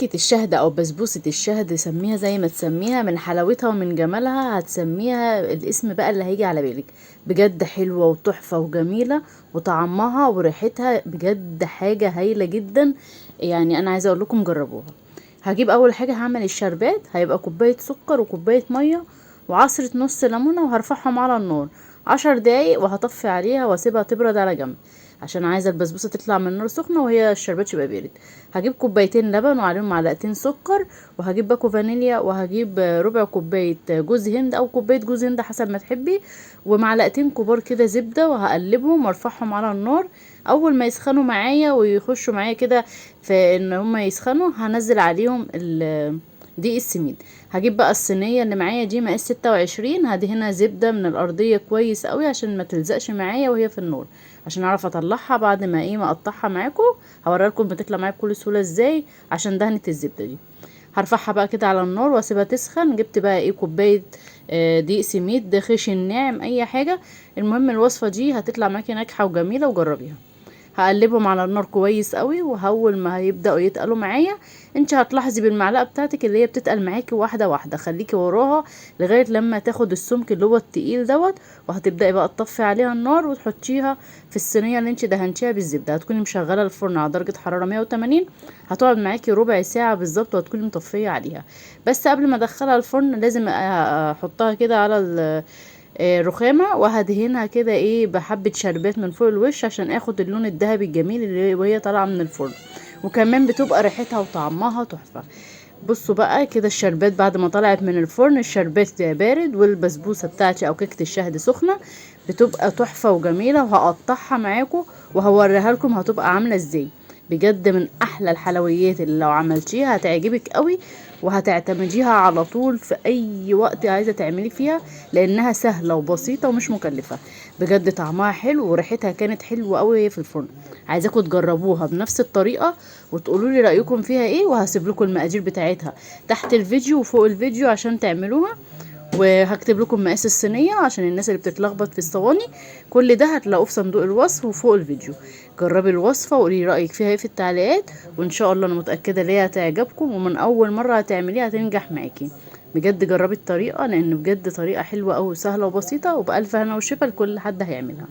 كيكة الشهد او بسبوسة الشهد، سميها زي ما تسميها، من حلاوتها ومن جمالها هتسميها الاسم بقى اللي هيجي على بالك. بجد حلوة وتحفة وجميلة، وطعمها وريحتها بجد حاجة هايلة جدا. يعني انا عايزة اقول لكم جربوها. هجيب اول حاجة هعمل الشربات، هيبقى كوباية سكر وكوباية مية وعصرة نص ليمونة، وهرفعهم على النار 10 دقايق، وهطفي عليها واسيبها تبرد على جنب، عشان عايزه البسبوسه تطلع من النار سخنه وهي الشربات يبقى بارد. هجيب كوبايتين لبن وعليهم معلقتين سكر، وهجيب باكو فانيليا، وهجيب ربع كوبايه جوز هند او كوبايه جوز هند حسب ما تحبي، ومعلقتين كبار كده زبده، وهقلبهم وارفعهم على النار. اول ما يسخنوا معايا ويخشوا معايا كده في ان هما يسخنوا، هنزل عليهم دقيق السميد. هجيب بقى الصينيه اللي معايا دي مقاس 26، هدهنها زبده من الارضيه كويس قوي عشان ما تلزقش معايا وهي في النار، عشان اعرف اطلعها بعد ما اقطعها معاكم. هوريلكم بتطلع معايا بكل سهوله ازاي عشان دهنه الزبده دي. هرفعها بقى كده على النار واسيبها تسخن. جبت بقى كوبايه دقيق سميد، ده خشن ناعم اي حاجه. المهم الوصفه دي هتطلع معاكي ناجحه وجميله، وجربيها. هقلبهم على النار كويس قوي، واول ما هيبداوا يتقلوا معايا، انت هتلاحظي بالمعلقه بتاعتك اللي هي بتتقل معاكي واحده واحده، خليكي وراها لغايه لما تاخد السمك اللي هو التقيل دوت. وهتبداي بقى تطفي عليها النار وتحطيها في الصينيه اللي انت دهنتيها بالزبده. هتكوني مشغله الفرن على درجه حراره 180، هتقعد معاكي ربع ساعه بالظبط، وهتكوني مطفيه عليها. بس قبل ما ادخلها الفرن لازم احطها كده على رخامة، وهدهنها كده بحبة شربات من فوق الوش عشان اخد اللون الذهبي الجميل اللي وهي طالعة من الفرن. وكمان بتبقى ريحتها وطعمها تحفة. بصوا بقى كده الشربات بعد ما طلعت من الفرن، الشربات بارد والبسبوسة بتاعتي او كيكة الشهد سخنة، بتبقى تحفة وجميلة. وهقطعها معاكم وهوريها لكم هتبقى عاملة ازاي. بجد من احلى الحلويات اللي لو عملتيها هتعجبك قوي، وهتعتمديها على طول في اي وقت عايزة تعملي فيها، لانها سهلة وبسيطة ومش مكلفة. بجد طعمها حلو وريحتها كانت حلوة قوي وهي في الفرن. عايزاكم تجربوها بنفس الطريقة وتقولوا لي رأيكم فيها ايه، وهسيب لكم المقادير بتاعتها تحت الفيديو وفوق الفيديو عشان تعملوها. وهكتب لكم مقاس الصينية عشان الناس اللي بتتلخبط في الصواني. كل ده هتلاقوه في صندوق الوصف وفوق الفيديو. جربي الوصفة وقولي رأيك فيها ايه في التعليقات، وان شاء الله انا متأكدة ان هي هتعجبكم، ومن اول مرة هتعمليها هتنجح معاكي. بجد جربي الطريقة، لان بجد طريقة حلوة اوي وسهلة وبسيطة، وبألف هنا وشفا لكل حد هيعملها.